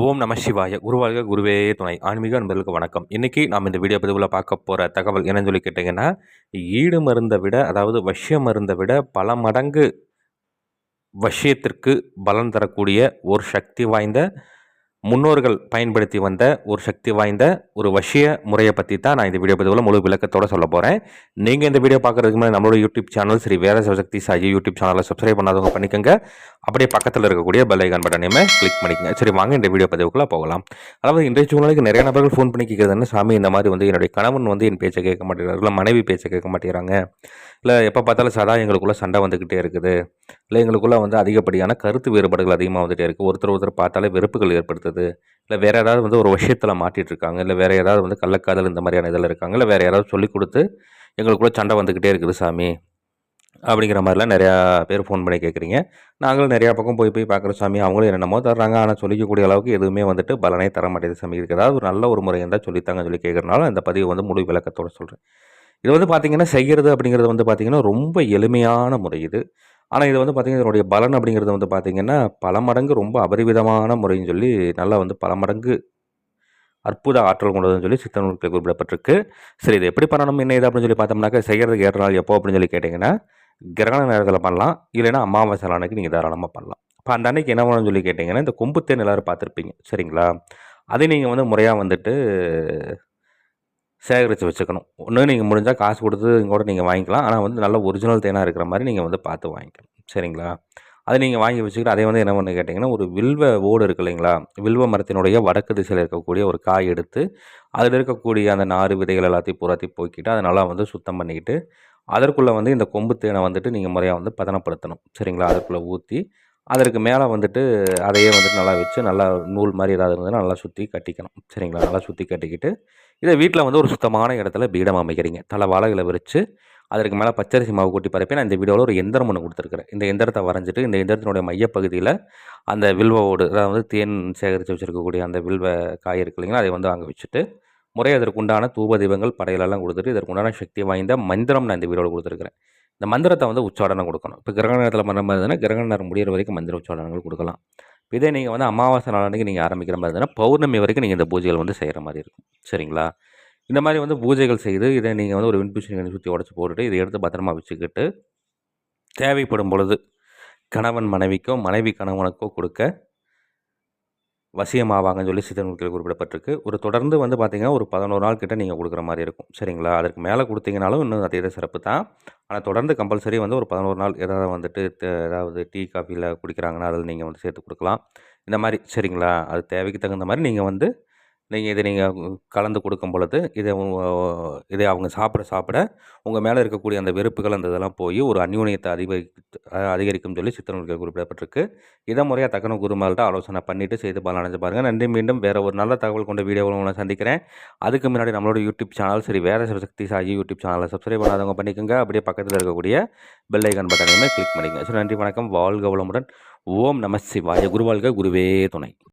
ஓம் நம சிவாய குருவாழ்க குருவே துணை ஆன்மீக அன்பர்களுக்கு வணக்கம். இன்றைக்கி நாம் இந்த வீடியோ பதிவில் பார்க்க போகிற தகவல் என்னன்னு சொல்லி கேட்டிங்கன்னா, ஈடு மருந்தை விட அதாவது வஷ்ய மருந்தை விட பல மடங்கு வஷ்யத்திற்கு பலன் தரக்கூடிய ஒரு சக்தி வாய்ந்த முன்னோர்கள் பயன்படுத்தி வந்த ஒரு சக்தி வாய்ந்த ஒரு வசிய முறையை பற்றி தான் நான் இந்த வீடியோ பதிவில் முழு விளக்கத்தோடு சொல்ல போகிறேன். நீங்கள் இந்த வீடியோ பார்க்குறதுக்கு முன்னாடி நம்மளோட யூடியூப் சேனல் ஸ்ரீ வேத சிவசக்தி சாயி யூடியூப் சேனலை சப்ஸ்கிரைப் பண்ணாதவங்க பண்ணிக்கோங்க. அப்படியே பக்கத்தில் இருக்கக்கூடிய பெல் ஐகான் பட்டனையுமே கிளிக் பண்ணிக்கோங்க. சரி, வாங்க இந்த வீடியோ பதிவுக்குள்ளே போகலாம். அதாவது இன்றைய சூழ்நிலைக்கு நிறைய நபர்கள் ஃபோன் பண்ணி கேட்குறதுன்னு, சாமி இந்த மாதிரி வந்து என்னுடைய கணவன் வந்து என் பேச்சை கேட்க மாட்டேங்கிறார், இல்லை மனைவி பேச்சை கேட்க மாட்டேங்கிறாங்க, இல்லை எப்போ பார்த்தாலும் சதா எங்களுக்குள்ளே சண்டை வந்துக்கிட்டே இருக்குது, இல்லை எங்களுக்குள்ளே வந்து அதிகப்படியான கருத்து வேறுபாடுகள் அதிகமாக வந்துகிட்டே இருக்குது, ஒருத்தர் பார்த்தாலே வெறுப்புகள் ஏற்படுத்துது, இல்லை வேறு ஏதாவது வந்து ஒரு விஷயத்தில் மாட்டிகிட்டு இருக்காங்க, இல்லை வேறு ஏதாவது வந்து கள்ளக்காதல் இந்த மாதிரியான இதில் இருக்காங்க, இல்லை வேறு யாராவது சொல்லிக் கொடுத்து எங்களுக்குள்ளே சண்டை வந்துக்கிட்டே இருக்குது சாமி அப்படிங்கிற மாதிரிலாம் நிறையா பேர் ஃபோன் பண்ணி கேட்குறீங்க. நாங்களும் நிறையா பக்கம் போய் பார்க்குற சாமி, அவங்களும் என்னென்னமோ தர்றாங்க, ஆனால் சொல்லிக்கக்கூடிய அளவுக்கு எதுவுமே வந்துட்டு பலனே தர மாட்டேது சாமி. இதுக்கு ஏதாவது ஒரு நல்ல ஒரு முறை இருந்தால் சொல்லித்தாங்க சொல்லி கேட்குறனால இந்த பதிவு வந்து முழு விளக்கத்தோடு சொல்கிறேன். இது வந்து பார்த்திங்கன்னா செய்கிறது அப்படிங்கிறது வந்து பார்த்திங்கன்னா ரொம்ப எளிமையான முறை இது. ஆனால் இது வந்து பார்த்திங்கன்னா இதனுடைய பலன் அப்படிங்கிறது வந்து பார்த்திங்கன்னா பல மடங்கு ரொம்ப அபரிவிதமான முறைன்னு சொல்லி நல்லா வந்து பல மடங்கு அற்புத ஆற்றல் கொண்டதுன்னு சொல்லி சித்த நூல்களில் குறிப்பிடப்பட்டிருக்கு. சரி, இது எப்படி பண்ணணும் என்ன இது அப்படின்னு சொல்லி பார்த்தோம்னாக்கா, செய்கிறதுக்கு ஏற்ற நாள் எப்போ அப்படின்னு சொல்லி கேட்டிங்கன்னா, கிரகண நேரத்தில் பண்ணலாம், இல்லைன்னா அமாவாசை அன்னைக்கு நீங்கள் தாராளமாக பண்ணலாம். இப்போ அந்த அன்னைக்கு என்ன பண்ணணும்னு சொல்லி கேட்டிங்கன்னா, இந்த கொம்புத்தேன் எல்லோரும் பார்த்துருப்பீங்க சரிங்களா, அதை நீங்கள் வந்து முறையாக வந்துட்டு சேகரித்து வச்சுக்கணும். ஒன்று நீங்கள் முடிஞ்சால் காசு கொடுத்து கூட நீங்கள் வாங்கிக்கலாம், ஆனால் வந்து நல்ல ஒரிஜினல் தேனாக இருக்கிற மாதிரி நீங்கள் வந்து பார்த்து வாங்கிக்கணும் சரிங்களா. அதை நீங்கள் வாங்கி வச்சுக்கிட்டு அதை வந்து என்ன பண்ணு கேட்டிங்கன்னா, ஒரு வில்வ ஓடு இருக்குது இல்லைங்களா, வில்வ மரத்தினுடைய வடக்கு திசையில் இருக்கக்கூடிய ஒரு காய் எடுத்து அதில் இருக்கக்கூடிய அந்த நாறு விதைகள் எல்லாத்தையும் பூராத்தையும் போக்கிட்டு அதை நல்லா வந்து சுத்தம் பண்ணிக்கிட்டு அதற்குள்ளே வந்து இந்த கொம்பு தேனை வந்துட்டு நீங்கள் முறையாக வந்து பதனப்படுத்தணும் சரிங்களா. அதற்குள்ளே ஊற்றி அதற்கு மேலே வந்துட்டு அதையே வந்துட்டு நல்லா வச்சு நல்லா நூல் மாதிரி ஏதாவது இருந்ததுன்னா நல்லா சுற்றி கட்டிக்கணும் சரிங்களா. நல்லா சுற்றி கட்டிக்கிட்டு இதை வீட்டில் வந்து ஒரு சுத்தமான இடத்துல பீடம் அமைக்கிறீங்க. தலை வாழைகளை விரித்து அதற்கு மேலே பச்சரிசி மாவு கூட்டி பரப்பி நான் இந்த வீடியோவில் ஒரு எந்திரம் ஒன்று கொடுத்துருக்குறேன். இந்த எந்திரத்தை வரைஞ்சிட்டு இந்த எந்திரத்தினுடைய மையப்பகுதியில் அந்த வில்வோடு அதாவது தேன் சேகரித்து வச்சுருக்கக்கூடிய அந்த வில்வ காய் இருக்கு இல்லைங்களா, அதை வந்து அங்கே வச்சுட்டு முறை அதற்கு உண்டான தூப தீபங்கள் படையிலெல்லாம் கொடுத்துட்டு இதற்கு உண்டான சக்தி வாய்ந்த மந்திரம் நான் இந்த வீடியோவில் கொடுத்துருக்குறேன். இந்த மந்திரத்தை வந்து உச்சாடனம் கொடுக்கணும். இப்போ கிரகண நேரத்தில் பண்ண மாதிரி இருந்ததுன்னா கிரகண நேரம் முடிகிற வரைக்கும் மந்திர உச்சாடனங்கள் கொடுக்கலாம். இதே நீங்கள் வந்து அமாவாசை நாளன்னைக்கு நீங்கள் ஆரம்பிக்கிற மாதிரி இருந்ததுன்னா பௌர்ணமி வரைக்கும் நீங்கள் இந்த பூஜைகள் வந்து செய்கிற மாதிரி இருக்கும் சரிங்களா. இந்த மாதிரி வந்து பூஜைகள் செய்து இதை நீங்கள் வந்து ஒரு விண்பூசணி சுற்றி உடச்சி போட்டுட்டு இதை எடுத்து பத்திரமா வச்சுக்கிட்டு தேவைப்படும் பொழுது கணவன் மனைவிக்கோ மனைவி கணவனுக்கோ கொடுக்க வசியமாவாங்கன்னு சொல்லி சித்த நூல்களில் குறிப்பிடப்பட்டிருக்கு. ஒரு தொடர்ந்து வந்து பார்த்திங்கன்னா ஒரு 11 நாள் கிட்ட நீங்கள் கொடுக்குற மாதிரி இருக்கும் சரிங்களா. அதற்கு மேலே கொடுத்தீங்கனாலும் இன்னும் அதே சிறப்பு தான். ஆனால் தொடர்ந்து கம்பல்சரி வந்து ஒரு 11 நாள் ஏதாவது வந்துட்டு ஏதாவது டீ காஃபியில் குடிக்கிறாங்கன்னா அதில் நீங்கள் வந்து சேர்த்து கொடுக்கலாம் இந்த மாதிரி சரிங்களா. அது தேவைக்கு தகுந்த மாதிரி நீங்கள் வந்து இதை நீங்கள் கலந்து கொடுக்கும் பொழுது இதை அவங்க சாப்பிட உங்கள் மேலே இருக்கக்கூடிய அந்த வெறுப்புகள் அந்த இதெல்லாம் போய் ஒரு அந்யோன்யத்தை அதிகரிக்கும் சொல்லி சித்த நூல்களில் குறிப்பிடப்பட்டிருக்கு. இதை முறையாக தக்கன குருமால்கிட்ட ஆலோசனை பண்ணிவிட்டு செய்து பலன் அடைஞ்சு பாருங்கள். நன்றி. மீண்டும் வேறு ஒரு நல்ல தகவல் கொண்ட வீடியோவில் உங்களை சந்திக்கிறேன். அதுக்கு முன்னாடி நம்மளோட யூடியூப் சேனல் சரி வேத சிவசக்தி சாயி யூடியூப் சேனலை சப்ஸ்கிரைப் பண்ணாதவங்க பண்ணிக்கோங்க. அப்படியே பக்கத்தில் இருக்கக்கூடிய பெல் ஐகான் பட்டனையுமே கிளிக் பண்ணிக்கோங்க. சரி, நன்றி, வணக்கம், வாழ்க வளமுடன். ஓம் நம சிவாய. குருவாழ்க குருவே துணை.